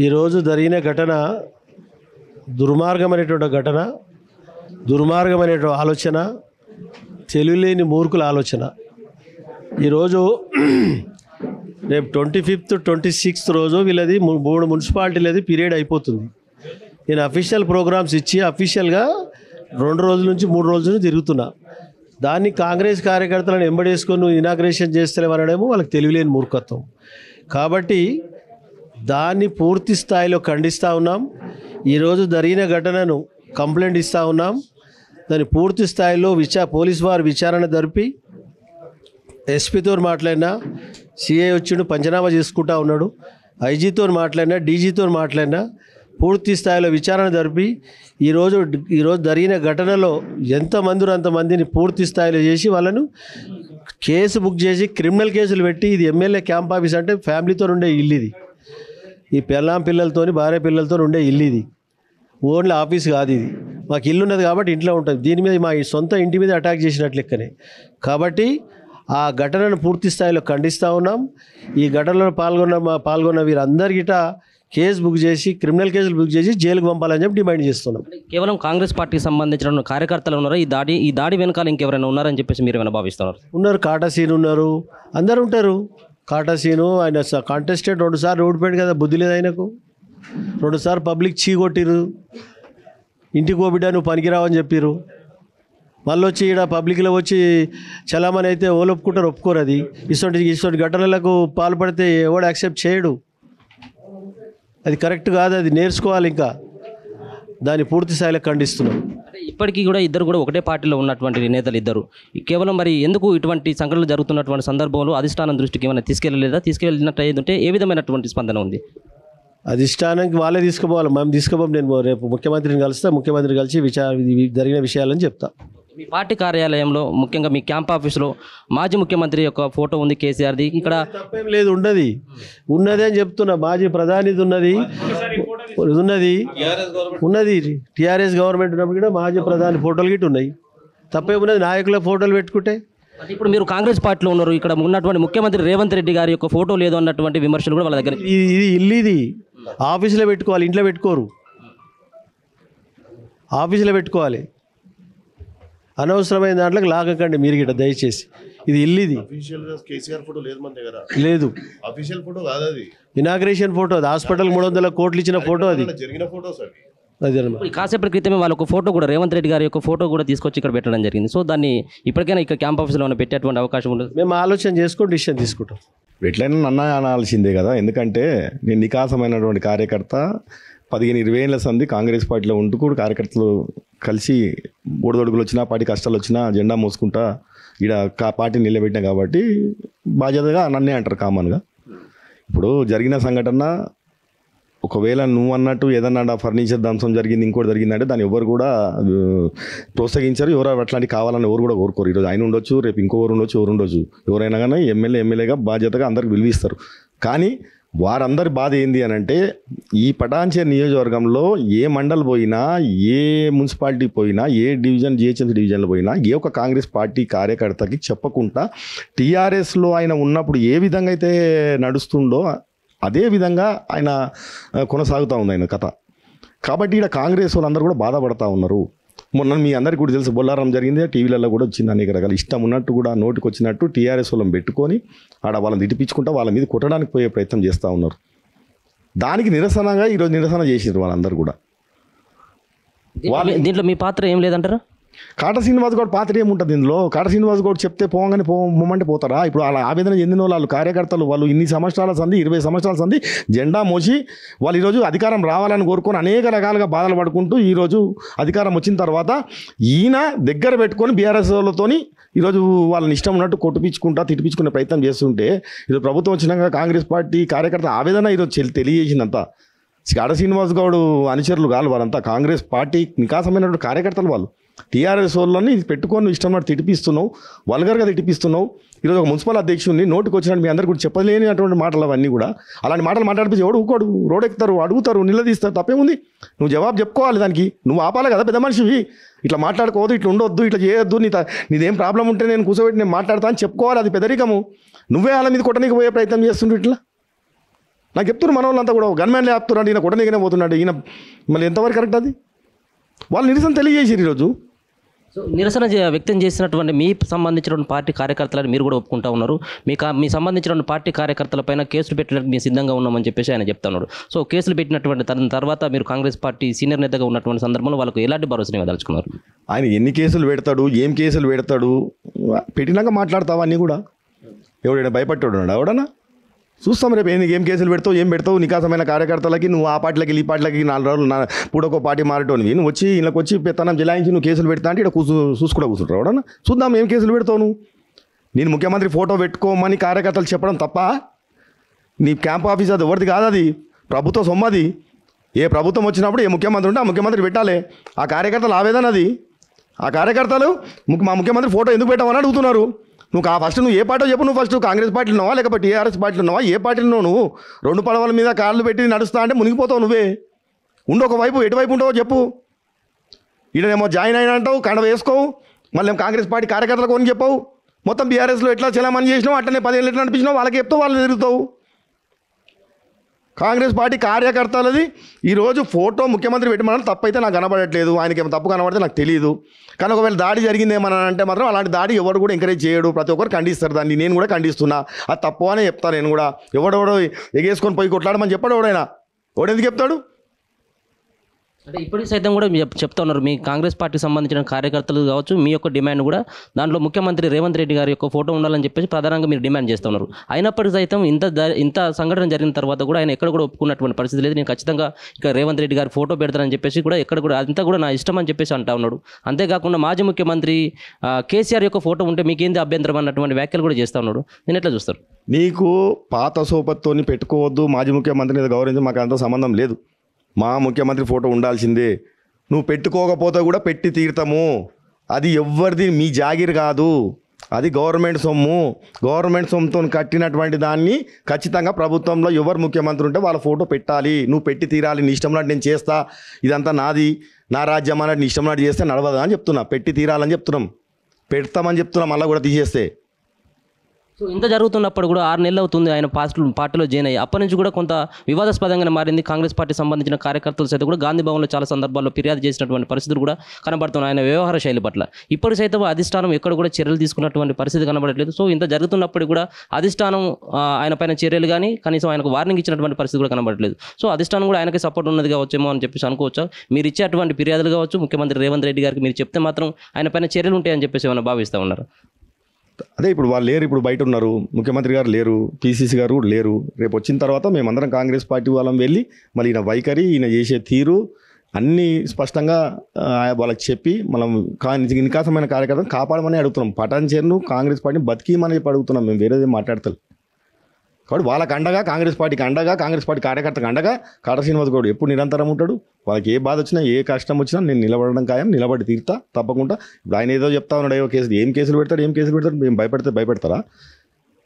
ఈరోజు జరిగిన ఘటన దుర్మార్గమైనటువంటి ఘటన, దుర్మార్గమైనటువంటి ఆలోచన, తెలివిలేని మూర్ఖుల ఆలోచన. ఈరోజు రేపు 25th 26th రోజు వీళ్ళది 3 మున్సిపాలిటీలది పీరియడ్ అయిపోతుంది. నేను అఫీషియల్ ప్రోగ్రామ్స్ ఇచ్చి అఫీషియల్గా 2 రోజుల నుంచి 3 రోజుల నుంచి తిరుగుతున్నా. దాన్ని కాంగ్రెస్ కార్యకర్తలను ఎంబడేసుకొని నువ్వు ఇనాగ్రేషన్ చేస్తలేమనడేమో వాళ్ళకి తెలివిలేని మూర్ఖత్వం. కాబట్టి దాన్ని పూర్తి స్థాయిలో ఖండిస్తూ ఉన్నాం. ఈరోజు జరిగిన ఘటనను కంప్లైంట్ ఇస్తూ ఉన్నాం. దాన్ని పూర్తి స్థాయిలో పోలీసు వారు విచారణ జరిపి ఎస్పీతో మాట్లాడినా, సిఐ వచ్చిండు పంచనామా చేసుకుంటా ఉన్నాడు, ఐజీతో మాట్లాడినా, డీజీతో మాట్లాడినా పూర్తి స్థాయిలో విచారణ జరిపి ఈరోజు జరిగిన ఘటనలో ఎంతమంది అంతమందిని పూర్తి స్థాయిలో చేసి వాళ్ళను కేసు బుక్ చేసి క్రిమినల్ కేసులు పెట్టి, ఇది ఎమ్మెల్యే క్యాంప్ ఆఫీస్ అంటే ఫ్యామిలీతో ఉండే ఇల్లు, ఇది ఈ పిల్లలతో భార్య పిల్లలతో ఉండే ఇల్లు, ఇది ఓన్లీ ఆఫీస్ కాదు. ఇది మాకు ఇల్లు ఉన్నది కాబట్టి ఇంట్లో ఉంటుంది. దీని మీద మా సొంత ఇంటి మీద అటాక్ చేసినట్లు లెక్కనే. కాబట్టి ఆ ఘటనను పూర్తి స్థాయిలో ఖండిస్తూ ఉన్నాం. ఈ ఘటనలో పాల్గొన్న వీరందరికిట కేసు బుక్ చేసి క్రిమినల్ కేసులు బుక్ చేసి జైలుకు పంపాలని చెప్పి డిమాండ్ చేస్తున్నాం. కేవలం కాంగ్రెస్ పార్టీకి సంబంధించిన కార్యకర్తలు ఉన్నారా ఈ దాడి వెనకాల ఇంకెవరైనా ఉన్నారని చెప్పేసి మీరు ఏమైనా భావిస్తున్నారు? ఉన్నారు, కాటా సీన్ ఉన్నారు, అందరు ఉంటారు. కాటా సీను ఆయన కాంటెస్టెడ్ 2 సార్లు ఓడిపోయాడు కదా, బుద్ధి లేదు ఆయనకు. 2 సార్లు పబ్లిక్ చీకొట్టిరు, ఇంటికి ఓబిడ్డా నువ్వు పనికిరావని చెప్పిర్రు. మళ్ళీ వచ్చి ఇక్కడ పబ్లిక్లో వచ్చి చలామణి అయితే ఓళ్ళు ఒప్పుకుంటారు, ఒప్పుకోరు. అది ఇటువంటి ఘటనలకు పాల్పడితే ఎవడు యాక్సెప్ట్ చేయడు. అది కరెక్ట్ కాదు, అది నేర్చుకోవాలి. ఇంకా దాన్ని పూర్తి స్థాయిలో ఖండిస్తున్నాం. ఇప్పటికీ కూడా ఇద్దరు కూడా ఒకటే పార్టీలో ఉన్నటువంటి నేతలు ఇద్దరు కేవలం మరి ఎందుకు ఇటువంటి సంఘటనలు జరుగుతున్నటువంటి సందర్భంలో అధిష్టానం దృష్టికి ఏమైనా తీసుకెళ్ళినట్టు ఏదంటే ఏ విధమైనటువంటి స్పందన ఉంది? అధిష్టానానికి వాళ్ళే తీసుకుపోవాలి, మేము తీసుకుపోం. నేను రేపు ముఖ్యమంత్రిని ముఖ్యమంత్రి కలిసి జరిగిన విషయాలని చెప్తా. మీ పార్టీ కార్యాలయంలో ముఖ్యంగా మీ క్యాంప్ ఆఫీస్లో మాజీ ముఖ్యమంత్రి యొక్క ఫోటో ఉంది, కేసీఆర్ది. ఇక్కడ తప్పేం లేదు, ఉన్నది అని చెప్తున్నా. మాజీ ప్రధానిది ఉన్నది టీఆర్ఎస్ గవర్నమెంట్ ఉన్నప్పుడు కూడా మాజీ ప్రధాని ఫోటోలు గిట్ట ఉన్నాయి. తప్పేమున్నది నాయకుల ఫోటోలు పెట్టుకుంటే? ఇప్పుడు మీరు కాంగ్రెస్ పార్టీలో ఉన్నారు, ఇక్కడ ఉన్నటువంటి ముఖ్యమంత్రి రేవంత్ రెడ్డి గారి యొక్క ఫోటో లేదు అన్నటువంటి విమర్శలు కూడా వాళ్ళ దగ్గర. ఇది ఇల్లు, ఇది ఆఫీసులో పెట్టుకోవాలి, ఇంట్లో పెట్టుకోరు. ఆఫీసులో పెట్టుకోవాలి. అనవసరమైన దాంట్లోకి లాగకండి మీరు గిట్ట దయచేసి. ఇది ఇల్లు, ఇది లేదు, ఇనాగ్రేషన్ ఫోటో, అది హాస్పిటల్ 300 కోట్లు ఇచ్చిన ఫోటో, అది కాసేపటి క్రితమే వాళ్ళ ఒక ఫోటో కూడా రేవంత్ రెడ్డి గారి యొక్క ఫోటో కూడా తీసుకొచ్చి ఇక్కడ పెట్టడం జరిగింది. సో దాన్ని ఇప్పటికైనా ఇక్కడ క్యాంప్ ఆఫీస్లో పెట్టేటువంటి అవకాశం ఉండదు. మేము ఆలోచన చేసుకొని డిసిషన్ తీసుకుంటాం. ఎట్లయినా నన్న అనాల్సిందే కదా, ఎందుకంటే నేను నికాసమైనటువంటి కార్యకర్త 15-20 ఏళ్ళ సంది కాంగ్రెస్ పార్టీలో ఉంటూ కూడా కార్యకర్తలు కలిసి ఒడిదొడుగులు వచ్చినా, పార్టీ కష్టాలు వచ్చినా జెండా మోసుకుంటా ఇక్కడ పార్టీని నిలబెట్టినా కాబట్టి బాధ్యతగా నన్నే అంటారు కామన్గా. ఇప్పుడు జరిగిన సంఘటన ఒకవేళ నువ్వు అన్నట్టు ఏదన్నా ఫర్నిచర్ ధ్వంసం జరిగింది, ఇంకోటి జరిగిందంటే దాన్ని ఎవరు కూడా ప్రోత్సహించారు. ఎవరు అట్లాంటి కావాలని ఎవరు కూడా కోరుకోరు. ఈరోజు ఆయన ఉండొచ్చు, రేపు ఇంకోరు ఉండొచ్చు, ఎవరైనా కానీ ఎమ్మెల్యేగా బాధ్యతగా అందరికి విలువిస్తారు. కానీ వారందరి బాధ ఏంది అని అంటే, ఈ పటాన్చేరు నియోజకవర్గంలో ఏ మండల్ పోయినా, ఏ మున్సిపాలిటీ పోయినా, ఏ డివిజన్ జిహెచ్ఎంసీ డివిజన్లో పోయినా ఏ ఒక కాంగ్రెస్ పార్టీ కార్యకర్తకి చెప్పకుండా టీఆర్ఎస్లో ఆయన ఉన్నప్పుడు ఏ విధంగా అయితే నడుస్తుండో అదే విధంగా ఆయన కొనసాగుతూ ఉంది ఆయన కథ. కాబట్టి ఇక్కడ కాంగ్రెస్ వాళ్ళందరూ కూడా బాధపడతా ఉన్నారు. మొన్న మీ అందరికీ కూడా తెలుసు, బొల్లారం జరిగింది, టీవీలలో కూడా వచ్చింది. అనేక రకాల ఇష్టం ఉన్నట్టు కూడా నోటికి వచ్చినట్టు టీఆర్ఎస్ వాళ్ళని పెట్టుకొని వాళ్ళని తిట్టిపించుకుంటా వాళ్ళ మీద కొట్టడానికి పోయే ప్రయత్నం చేస్తూ ఉన్నారు. దానికి నిరసనగా ఈరోజు నిరసన చేసారు వాళ్ళందరూ కూడా. దీంట్లో మీ పాత్ర ఏం లేదంటారా? కాటా శ్రీనివాస్ గౌడ్ పాత్ర ఏముంటుంది ఇందులో? కాటా శ్రీనివాస్ గౌడ్ చెప్తే పోగానే పోమంటే పోతారా? ఇప్పుడు అలా ఆవేదన చెందిన వాళ్ళు కార్యకర్తలు, వాళ్ళు ఇన్ని సంవత్సరాల సంది 20 సంవత్సరాల సంది జెండా మోసి వాళ్ళు ఈరోజు అధికారం రావాలని కోరుకొని అనేక రకాలుగా బాధలు పడుకుంటూ ఈరోజు అధికారం వచ్చిన తర్వాత ఈయన దగ్గర పెట్టుకొని బీఆర్ఎస్ వాళ్ళతోని ఈరోజు వాళ్ళని ఇష్టం ఉన్నట్టు కొట్టిపించుకుంటా తిట్టిపించుకునే ప్రయత్నం చేస్తుంటే, ఈరోజు ప్రభుత్వం వచ్చినాక కాంగ్రెస్ పార్టీ కార్యకర్త ఆవేదన ఈరోజు తెలియజేసిందంతా. కాటా శ్రీనివాస్ గౌడ్ అనుచరులు కాదు వాళ్ళంతా, కాంగ్రెస్ పార్టీ నికాసమైనటువంటి కార్యకర్తలు వాళ్ళు. టీఆర్ఎస్ వాళ్ళని పెట్టుకొని ఇష్టం తిట్టిపిస్తున్నావు, వల్గర్గా తిట్టిపిస్తున్నావు. ఈరోజు ఒక మున్సిపల్ అధ్యక్షుడిని నోటికి వచ్చినట్టు మీ అందరికీ కూడా చెప్పలేనిటువంటి మాటలు అవన్నీ కూడా. అలాంటి మాటలు మాట్లాడిపించి ఎవడు ఊకోడు, రోడ్ ఎక్కుతారు, అడుగుతారు, నిలదీస్తారు. తప్పేముంది? నువ్వు జవాబు చెప్పుకోవాలి, దానికి నువ్వు ఆపాలి కదా. పెద్ద మనిషివి, ఇట్లా మాట్లాడుకోవద్దు, ఇట్లా ఉండొద్దు, ఇట్లా చేయొద్దు, నీదేం ప్రాబ్లం ఉంటే నేను కూర్చోబెట్టి నేను మాట్లాడతా అని చెప్పుకోవాలి. అది పెద్దరికము. నువ్వే వాళ్ళ మీద కొట్టనీకి పోయే ప్రయత్నం చేస్తుండ్రు. ఇట్లా నాకు చెప్తున్నారు మన వాళ్ళంతా కూడా గన్మ్యాన్లే ఆపుతున్నాడు, ఈయన కొట్టనికనే పోతున్నాడు, ఈయన మళ్ళీ ఎంతవరకు కరెక్ట్ అది? వాళ్ళు నిరసన తెలియజేసారు ఈరోజు. సో నిరసన వ్యక్తం చేసినటువంటి మీ సంబంధించినటువంటి పార్టీ కార్యకర్తలను మీరు కూడా ఒప్పుకుంటా ఉన్నారు. మీ సంబంధించినటువంటి పార్టీ కార్యకర్తలపైన కేసులు పెట్టడానికి మేము సిద్ధంగా ఉన్నామని చెప్పేసి ఆయన చెప్తా ఉన్నారు. సో కేసులు పెట్టినటువంటి తర్వాత మీరు కాంగ్రెస్ పార్టీ సీనియర్ నేతగా ఉన్నటువంటి సందర్భంలో వాళ్ళకు ఎలాంటి భరోసాని ఇవ్వదలుచుకున్నారు? ఆయన ఎన్ని కేసులు పెడతాడు, ఏం కేసులు పెడతాడు, పెట్టినాక మాట్లాడతావా అన్నీ కూడా? ఎవడైనా భయపట్టాడు ఎవడన్నా? చూస్తాం రేపు ఏం కేసులు పెడతావు, ఏం పెడతావు. నికాసమైన కార్యకర్తలకి నువ్వు ఆ పార్టీలకి ఈ పార్టీలకి 4 రోజులు పూడొక పార్టీ మారేటోనివి, నువ్వు వచ్చి ఇళ్ళకి వచ్చి పెత్తనం జిలాయించి నువ్వు కేసులు పెడతా అంటే ఇక్కడ చూసుకుంటా కూర్చుంటావు ఎవడన్నా? చూద్దాం ఏం కేసులు పెడతావు నువ్వు. నేను ముఖ్యమంత్రి ఫోటో పెట్టుకోమని కార్యకర్తలు చెప్పడం తప్ప? నీ క్యాంప్ ఆఫీస్ అది ఎవరిది కాదు, అది ప్రభుత్వ సొమ్మది. ఏ ప్రభుత్వం వచ్చినప్పుడు ఏ ముఖ్యమంత్రి ఉంటే ఆ ముఖ్యమంత్రి పెట్టాలి. ఆ కార్యకర్తలు ఆవేదన అది. ఆ కార్యకర్తలు మా ముఖ్యమంత్రి ఫోటో ఎందుకు పెట్టామని అడుగుతున్నారు. నువ్వు ఫస్ట్ నువ్వు ఏ పార్టీ చెప్పు. నువ్వు ఫస్ట్ కాంగ్రెస్ పార్టీలో ఉన్నావా లేకపోతే టీఆర్ఎస్ పార్టీలో ఉన్నావా? ఏ పార్టీలో నువ్వు 2 పడవల మీద కాళ్ళు పెట్టి నడుస్తా అంటే మునిగిపోతావు నువ్వే. ఉండు ఒకవైపు, ఎటువైపు ఉంటావో చెప్పు. ఈడనేమో జాయిన్ అయినా అంటావు, కండ వేసుకోవు, మళ్ళీ కాంగ్రెస్ పార్టీ కార్యకర్తలకు కొని చెప్పావు. మొత్తం బీఆర్ఎస్లో ఎట్లా చలామణి చేసినావు, అట్లనే 10 ఏళ్ళు ఎట్లా నడిపించినావు వాళ్ళకి చెప్తావు, వాళ్ళు తిరుగుతావు. కాంగ్రెస్ పార్టీ కార్యకర్తలది ఈరోజు ఫోటో ముఖ్యమంత్రి పెట్టమని తప్పైతే నాకు కనబడట్లేదు. ఆయనకి ఏమో తప్పు కనబడితే నాకు తెలియదు. కానీ ఒకవేళ దాడి జరిగిందేమని అంటే మాత్రం అలాంటి దాడి ఎవరు కూడా ఎంకరేజ్ చేయడు, ప్రతి ఒక్కరు ఖండిస్తారు దాన్ని. నేను కూడా ఖండిస్తున్నా, అది తప్పు అనే చెప్తాను. నేను కూడా ఎవడెవడో ఎగేసుకొని పోయి కొట్లాడమని చెప్పాడు ఎవడైనా? ఎవడెందుకు చెప్తాడు? అంటే ఇప్పటికి సైతం కూడా మీరు చెప్తా ఉన్నారు మీ కాంగ్రెస్ పార్టీకి సంబంధించిన కార్యకర్తలు కావచ్చు, మీ యొక్క డిమాండ్ కూడా దాంట్లో ముఖ్యమంత్రి రేవంత్ రెడ్డి గారి యొక్క ఫోటో ఉండాలని చెప్పేసి ప్రధానంగా మీరు డిమాండ్ చేస్తూ ఉన్నారు. అయినప్పటికీ సైతం ఇంత సంఘటన జరిగిన తర్వాత కూడా ఆయన ఎక్కడ కూడా ఒప్పుకున్నటువంటి పరిస్థితి లేదు. నేను ఖచ్చితంగా ఇక రేవంత్ రెడ్డి గారి ఫోటో పెడతానని చెప్పేసి కూడా ఎక్కడ కూడా అంతా కూడా నా ఇష్టం అని చెప్పేసి అంటా ఉన్నాడు. అంతేకాకుండా మాజీ ముఖ్యమంత్రి కేసీఆర్ యొక్క ఫోటో ఉంటే మీకేంది అభ్యంతరం అన్నటువంటి వ్యాఖ్యలు కూడా చేస్తూ ఉన్నాడు. నేను ఎట్లా చూస్తారు? నీకు పాత సోపత్తోని పెట్టుకోవద్దు, మాజీ ముఖ్యమంత్రిని గౌరవించి మాకు అంత సంబంధం లేదు. మా ముఖ్యమంత్రి ఫోటో ఉండాల్సిందే. నువ్వు పెట్టుకోకపోతే కూడా పెట్టి తీరుతాము. అది ఎవరిది, మీ జాగిర్ కాదు, అది గవర్నమెంట్ సొమ్ము. గవర్నమెంట్ సొమ్ముతో కట్టినటువంటి దాన్ని ఖచ్చితంగా ప్రభుత్వంలో ఎవరు ముఖ్యమంత్రి ఉంటే వాళ్ళ ఫోటో పెట్టాలి. నువ్వు పెట్టి తీరాలి. నీ ఇష్టం నాటి నేను చేస్తా, ఇదంతా నాది, నా రాజ్యం అన్నట్టు నీ ఇష్టం నాటి చేస్తే నడవదా అని చెప్తున్నా. పెట్టి తీరాలని చెప్తున్నాం, పెడతామని చెప్తున్నాం. మళ్ళీ కూడా తీసేస్తే సో ఇంత జరుగుతున్నప్పుడు కూడా 6 నెలలు అవుతుంది ఆయన పార్టీలో జాయిన్ అయ్యి. అప్పటి నుంచి కూడా కొంత వివాదాస్పదంగానే మారింది. కాంగ్రెస్ పార్టీ సంబంధించిన కార్యకర్తలు సైతం కూడా గాంధీ భవన్లో చాలా సందర్భాల్లో ఫిర్యాదు చేసినటువంటి పరిస్థితులు కూడా కనబడుతున్నాయి ఆయన వ్యవహార శైలి పట్ల. ఇప్పటి సైతం అధిష్టానం ఎక్కడ కూడా చర్యలు తీసుకున్నటువంటి పరిస్థితి కనబడట్లేదు. సో ఇంత జరుగుతున్నప్పుడు కూడా అధిష్టానం ఆయన పైన చర్యలు కానీ కనీసం ఆయనకు వార్నింగ్ ఇచ్చినటువంటి పరిస్థితి కూడా కనబడట్లేదు. సో అధిష్టానం కూడా ఆయనకి సపోర్ట్ ఉన్నది కావచ్చేమో అని చెప్పేసి అనుకోవచ్చా? మీరు ఇచ్చేటువంటి ఫిర్యాదులు కావచ్చు, ముఖ్యమంత్రి రేవంత్ రెడ్డి గారికి మీరు చెప్తే మాత్రం ఆయన పైన చర్యలు ఉంటాయని చెప్పేసి ఏమైనా భావిస్తూ ఉన్నారు? అదే ఇప్పుడు వాళ్ళు లేరు, ఇప్పుడు బయట ఉన్నారు. ముఖ్యమంత్రి గారు లేరు, పిసిసి గారు కూడా లేరు. రేపు వచ్చిన తర్వాత మేమందరం కాంగ్రెస్ పార్టీ వాళ్ళం వెళ్ళి మళ్ళీ ఈయన వైఖరి, ఈయన చేసే తీరు అన్నీ స్పష్టంగా వాళ్ళకి చెప్పి మనం నికాసమైన కార్యకర్తను కాపాడమని అడుగుతున్నాం. పటాన్ చేరును కాంగ్రెస్ పార్టీని బతికిమని చెప్పి అడుగుతున్నాం. మేము వేరేది మాట్లాడతాం కాబట్టి వాళ్ళకి అండగా, కాంగ్రెస్ పార్టీకి అండగా, కాంగ్రెస్ పార్టీ కార్యకర్తకు అండగా కాట శ్రీనివాస్ గౌడ్ ఎప్పుడు నిరంతరం ఉంటాడు. వాళ్ళకి ఏ బాధ వచ్చినా, ఏ కష్టం వచ్చినా నేను నిలబడడం ఖాయం, నిలబడి తీరుతా తప్పకుండా. ఇప్పుడు ఆయన ఏదో చెప్తా ఉన్నాడు, ఏవో కేసులు, ఏం కేసులు పెడతాడు. మేము భయపెడతారా?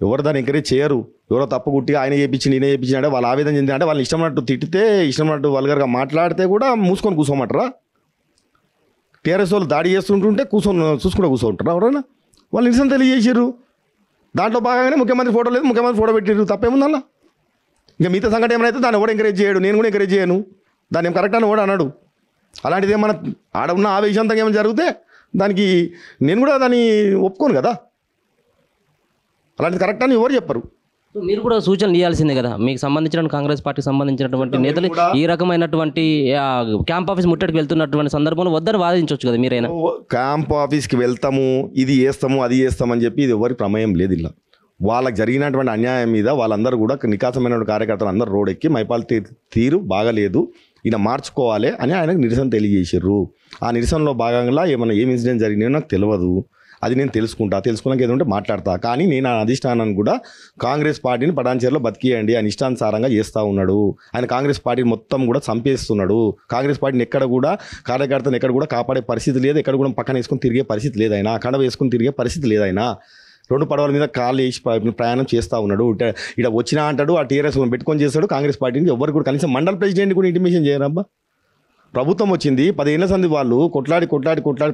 ఎవరు దాన్ని ఎంకరేజ్ చేయరు. ఎవరో తప్పు గుట్టి ఆయన చేయించి నేనే చేయించి అంటే వాళ్ళు ఆవేదన చెంది అంటే వాళ్ళు ఇష్టమైనట్టు తిట్టితే, ఇష్టమైనట్టు వల్గర్గా మాట్లాడితే కూడా మూసుకొని కూర్చోమంటారా? టీఆర్ఎస్ వాళ్ళు దాడి చేస్తుంటుంటే చూసుకుంటూ కూర్చోంటారా ఎవరైనా? వాళ్ళు నిరసన తెలియజేసారు. దాంట్లో భాగంగానే ముఖ్యమంత్రి ఫోటో లేదు, ముఖ్యమంత్రి ఫోటో పెట్టారు, తప్పేముందల్లా? ఇంకా మిగతా సంఘటన ఏమైనా దాన్ని ఎవడు ఎంకరేజ్ చేయడు, నేను కూడా ఎంకరేజ్ చేయను. దాన్ని ఏం కరెక్ట్ అని కూడా అన్నాడు. అలాంటిది ఏమన్నా ఆడ ఉన్న ఆవేశంతంగా ఏమైనా జరిగితే దానికి నేను కూడా దాన్ని ఒప్పుకోను కదా. అలాంటిది కరెక్ట్ అని ఎవరు చెప్పరు. మీరు కూడా సూచనలు ఇవ్వాల్సిందే కదా. మీకు సంబంధించిన కాంగ్రెస్ పార్టీకి సంబంధించినటువంటి నేతలు ఈ రకమైనటువంటి క్యాంప్ ఆఫీస్ ముట్టడికి వెళ్తున్నటువంటి సందర్భంలో వద్దని వాదించవచ్చు కదా మీరైనా. క్యాంప్ ఆఫీస్కి వెళ్తాము, ఇది చేస్తాము, అది చేస్తామని చెప్పి ఇది ఎవరి ప్రమేయం లేదు. ఇలా వాళ్ళకి జరిగినటువంటి అన్యాయం మీద వాళ్ళందరూ కూడా నికాసమైన కార్యకర్తలు అందరూ రోడ్డెక్కి మైపాల్ తీరు బాగలేదు, ఈయన మార్చుకోవాలి అని ఆయనకు నిరసన తెలియజేసారు. ఆ నిరసనలో భాగంగా ఏమైనా ఏం ఇన్సిడెంట్ జరిగినాయో నాకు తెలియదు. అది నేను తెలుసుకున్నాక ఏదంటే మాట్లాడతా. కానీ నేను ఆ అధిష్టానాన్ని కూడా కాంగ్రెస్ పార్టీని పటాన్చేరులో బతికియండి ఆయన ఇష్టానుసారంగా చేస్తూ ఉన్నాడు. ఆయన కాంగ్రెస్ పార్టీని మొత్తం కూడా చంపేస్తున్నాడు. కాంగ్రెస్ పార్టీని ఎక్కడ కూడా కార్యకర్తను ఎక్కడ కూడా కాపాడే పరిస్థితి లేదు. ఎక్కడ కూడా పక్కన వేసుకొని తిరిగే పరిస్థితి లేదైనా, కండ వేసుకొని తిరిగే పరిస్థితి లేదైనా. 2 పడవల మీద కాళ్ళు వేసి ప్రయాణం చేస్తూ ఉన్నాడు. ఇక్కడ వచ్చినా అంటాడు, ఆ టీఆర్ఎస్ పెట్టుకొని చేస్తాడు. కాంగ్రెస్ పార్టీని ఎవరు కూడా కనీసం మండల ప్రెసిడెంట్ కూడా ఇంటిమేషన్ చేయరబ్బా. ప్రభుత్వం వచ్చింది 10 ఏళ్ల సంది వాళ్ళు కొట్లాడి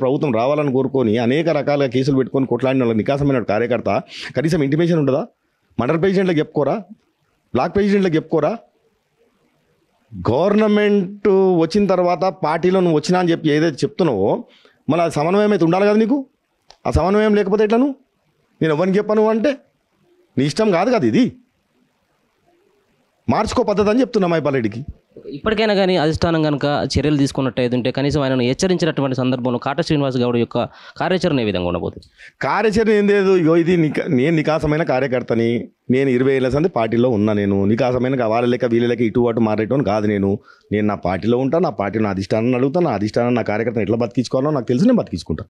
ప్రభుత్వం రావాలని కోరుకొని అనేక రకాలుగా కేసులు పెట్టుకొని కొట్లాడిన వాళ్ళకి నికాసమైన కార్యకర్త కనీసం ఇంటిమేషన్ ఉండదా? మండల ప్రెసిడెంట్లకు చెప్పుకోరా? బ్లాక్ ప్రెసిడెంట్లకు చెప్పుకోరా? గవర్నమెంట్ వచ్చిన తర్వాత పార్టీలో నువ్వు వచ్చినా అని చెప్పి ఏదైతే చెప్తున్నావో మళ్ళీ ఆ సమన్వయం అయితే ఉండాలి కదా నీకు. ఆ సమన్వయం లేకపోతే ఎట్లా నువ్వు నేను ఎవరికి చెప్పను అంటే నీ ఇష్టం కాదు కదా ఇది. మార్చుకో పద్ధతి అని చెప్తున్నా మైపాల్ రెడ్డికి. ఇప్పటికైనా కానీ అధిష్టానం కనుక చర్యలు తీసుకున్నట్టు ఉంటే కనీసం ఆయనను హెచ్చరించినటువంటి సందర్భంలో కాటా శ్రీనివాస్ గౌడ్ యొక్క కార్యాచరణ ఏ విధంగా ఉండబోతుంది? కార్యాచరణ ఏం లేదు. ఇగో ఇది నేను నికాసమైన కార్యకర్తని, నేను 20 ఏళ్ళ సంది పార్టీలో ఉన్నా. నేను నికాసమైన వాళ్ళ లెక్క వీళ్ళ లెక్క ఇటు అటు మారేటోని కాదు. నేను నా పార్టీలో ఉంటాను, నా పార్టీ నా అధిష్టానాన్ని అడుగుతాను, నా అధిష్టానం నా కార్యకర్తను ఎట్లా బతికించుకోవాలో నాకు తెలుసు, నేను బతికించుకుంటాను.